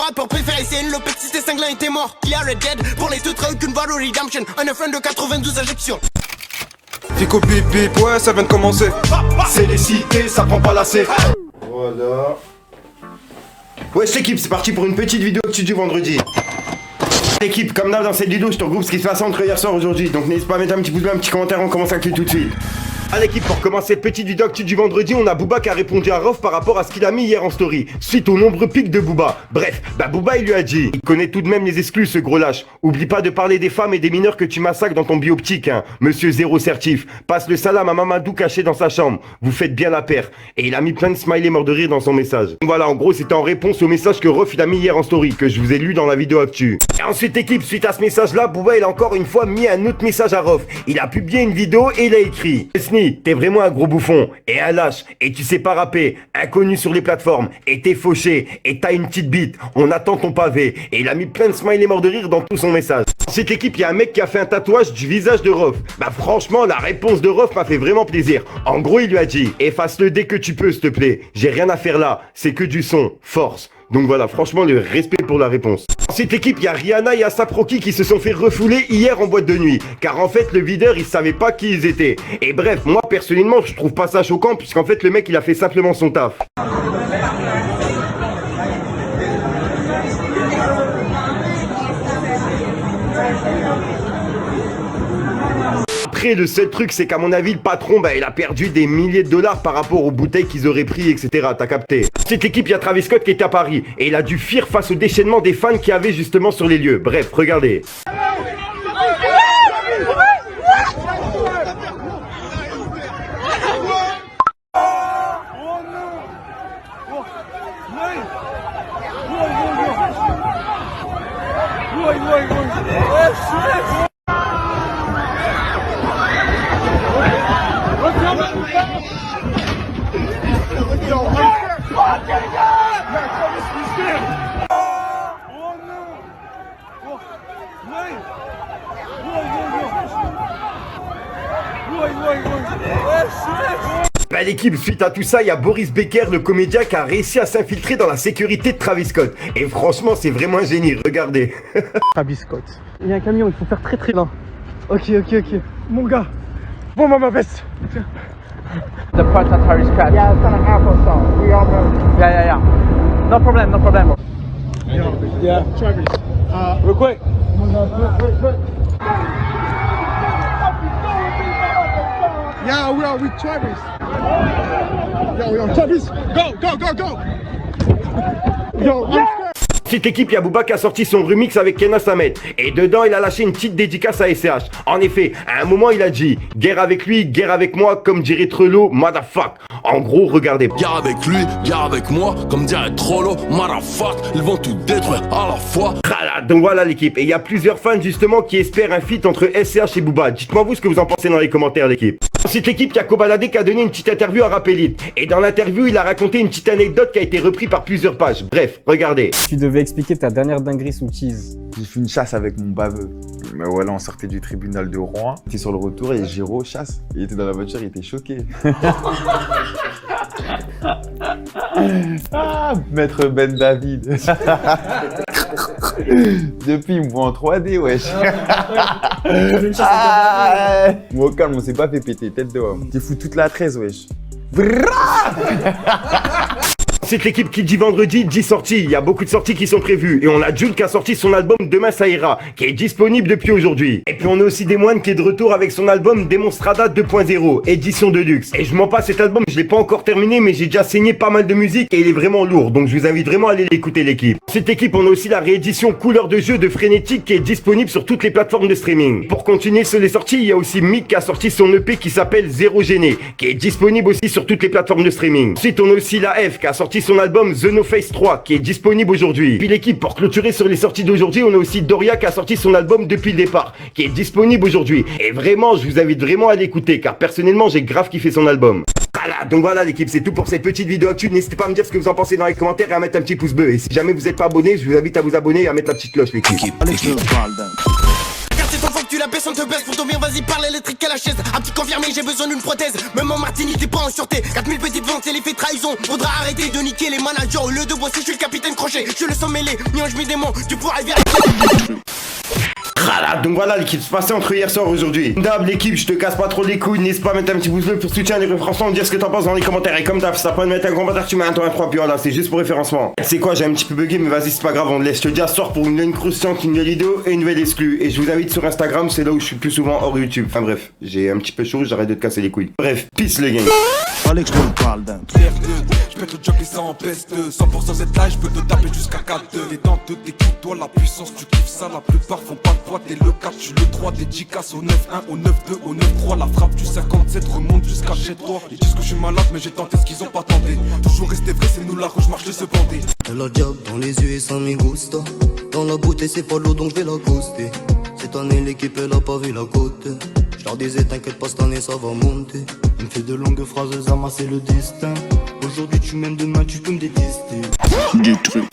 rappeur préféré, c'est le petit c'était cinglant était mort. Il y a Red Dead pour les deux trucs, une valeur redemption. Un F1 de 92 injections. Fico bip bip, ouais ça vient de commencer. C'est les cités, ça prend pas la C. Voilà. Wesh l'équipe, c'est parti pour une petite vidéo actu du vendredi. L'équipe, comme d'hab dans cette vidéo, je te regroupe ce qui se passe entre hier soir et aujourd'hui. Donc n'hésite pas à mettre un petit pouce bleu, un petit commentaire, on commence actu tout de suite. À l'équipe, pour commencer cette petite vidéo actu du vendredi, on a Booba qui a répondu à Rof par rapport à ce qu'il a mis hier en story, suite aux nombreux pics de Booba. Bref, Booba il lui a dit, il connaît tout de même les exclus ce gros lâche. Oublie pas de parler des femmes et des mineurs que tu massacres dans ton bioptique, hein. Monsieur Zéro Certif, passe le salam à Mamadou caché dans sa chambre. Vous faites bien la paire. Et il a mis plein de smileys morts de rire dans son message. Donc voilà, en gros, c'était en réponse au message que Rof il a mis hier en story, que je vous ai lu dans la vidéo actu. Et ensuite, équipe, suite à ce message-là, Booba il a encore une fois mis un autre message à Rof. Il a publié une vidéo et il a écrit: Esni, t'es vraiment un gros bouffon et un lâche et tu sais pas rapper, inconnu sur les plateformes et t'es fauché et t'as une petite bite, on attend ton pavé. Et il a mis plein de smileys morts de rire dans tout son message. Dans cette équipe, il y a un mec qui a fait un tatouage du visage de Rof. Franchement, la réponse de Rof m'a fait vraiment plaisir. En gros, il lui a dit: efface-le dès que tu peux, s'il te plaît, j'ai rien à faire là, c'est que du son, force. Donc voilà, franchement, le respect pour la réponse. Dans cette équipe, il y a Rihanna et A$AP Rocky qui se sont fait refouler hier en boîte de nuit. Car en fait, le videur, il savait pas qui ils étaient. Et bref, moi, personnellement, je trouve pas ça choquant, puisqu'en fait, le mec, il a fait simplement son taf. Après, le seul truc, c'est qu'à mon avis, le patron, il a perdu des milliers de dollars par rapport aux bouteilles qu'ils auraient pris, etc. T'as capté? Cette équipe, il y a Travis Scott qui était à Paris. Et il a dû fuir face au déchaînement des fans qu'il y avait justement sur les lieux. Bref, regardez. L'équipe, suite à tout ça, il y a Boris Becker, le comédien, qui a réussi à s'infiltrer dans la sécurité de Travis Scott. Et franchement, c'est vraiment un génie, regardez. Travis Scott. Il y a un camion, il faut faire très loin. Ok. Mon gars. Bon, ma veste. The part of Travis Scott. Yeah, it's gonna happen, so we all know. Yeah. No problem. Yeah, Travis. Real quick. Yeah, we are with Travis. Yo, Travis, go. Yo, Cette équipe, il y a Booba qui a sorti son remix avec Kenna Samet. Et dedans, il a lâché une petite dédicace à SCH. En effet, à un moment, il a dit: guerre avec lui, guerre avec moi, comme dirait Trello, motherfuck. En gros, regardez. Guerre avec lui, guerre avec moi, comme dirait Trollo, motherfuck. Ils vont tout détruire à la fois. Donc voilà l'équipe. Et il y a plusieurs fans justement qui espèrent un feat entre SCH et Booba. Dites-moi vous ce que vous en pensez dans les commentaires, l'équipe. Dans cette équipe, il y a Kobalade qui a donné une petite interview à Rap Elite. Et dans l'interview, il a raconté une petite anecdote qui a été reprise par plusieurs pages. Bref, regardez. Tu devais expliquer ta dernière dinguerie sous cheese. J'ai fait une chasse avec mon baveux. Mais voilà, on sortait du tribunal de Rouen. J'étais sur le retour et Giro chasse. Il était dans la voiture, il était choqué. Maître Ben David. Depuis, il me voit en 3D, wesh. Moi, au calme, on s'est pas fait péter, tête dehors. T'es fou toute la 13, wesh. C'est l'équipe qui dit vendredi, dit sortie. Il y a beaucoup de sorties qui sont prévues. Et on a Jules qui a sorti son album Demain ça ira, qui est disponible depuis aujourd'hui. Et puis on a aussi Desmoines qui est de retour avec son album Demonstrada 2.0, édition de luxe. Et je mens pas, cet album, je l'ai pas encore terminé, mais j'ai déjà saigné pas mal de musique et il est vraiment lourd. Donc je vous invite vraiment à aller l'écouter, l'équipe. Cette équipe, on a aussi la réédition couleur de jeu de Frénétique qui est disponible sur toutes les plateformes de streaming. Pour continuer sur les sorties, il y a aussi Mick qui a sorti son EP qui s'appelle Zéro Gêné, qui est disponible aussi sur toutes les plateformes de streaming. Ensuite, on a aussi la F qui a sorti son album The No Face 3 qui est disponible aujourd'hui. Puis l'équipe, pour clôturer sur les sorties d'aujourd'hui, on a aussi Doria qui a sorti son album Depuis le départ qui est disponible aujourd'hui. Et vraiment, je vous invite vraiment à l'écouter car personnellement, j'ai grave kiffé son album. Voilà, donc voilà l'équipe, c'est tout pour cette petite vidéo actu. N'hésitez pas à me dire ce que vous en pensez dans les commentaires et à mettre un petit pouce bleu. Et si jamais vous n'êtes pas abonné, je vous invite à vous abonner et à mettre la petite cloche, l'équipe. c'est ton fois que tu la baisses, on te baisse pour dormir, vas-y parle électrique à la chaise. Un petit confirmé, j'ai besoin d'une prothèse. Même en Martinique, t'es pas en sûreté. 4000 petites ventes, c'est l'effet trahison. Faudra arrêter de niquer les managers. Au lieu de bosser, je suis le capitaine crochet. Je le sens mêlé, nuage mes démons, tu pourras vérifier. Donc voilà l'équipe, se passait entre hier soir et aujourd'hui. D'hab l'équipe, je te casse pas trop les couilles, n'hésite pas à mettre un petit pouce bleu pour soutenir les référencements, dire ce que t'en penses dans les commentaires. Et comme d'hab, si t'as pas de mettre un commentaire, tu mets un 3, puis voilà, c'est juste pour référencement. C'est quoi, j'ai un petit peu bugué, mais vas-y, c'est pas grave, on te laisse. Je te dis à ce soir pour une nouvelle croustillante, une nouvelle vidéo et une nouvelle exclue. Et je vous invite sur Instagram, c'est là où je suis plus souvent hors YouTube. Enfin bref, j'ai un petit peu chaud, j'arrête de te casser les couilles. Bref, peace les gang. Fallait que je te parle d'un je pète le jock et ça en peste 100% cette live, je peux te taper jusqu'à 4-2. Les dents de t'équipe, toi la puissance, tu kiffes ça. La plupart font pas de droit, t'es le 4, tu le 3. Des G-Cass au 9-1, au 9-2, au 9-3. La frappe du 57 remonte jusqu'à chez toi. Ils disent que je suis malade, mais j'ai tenté ce qu'ils ont pas tenté. Toujours resté vrai, c'est nous la rouge, marche de se bander. Elle a diable dans les yeux et ça me gusta. Dans la beauté c'est pas l'eau donc je vais la coaster. Cette année l'équipe elle a pas vu la côte. Je leur disais t'inquiète pas cette année ça va monter. Elle me fait de longues phrases, Zama c'est le destin. Aujourd'hui tu m'aimes, demain tu peux me détester. Du truc.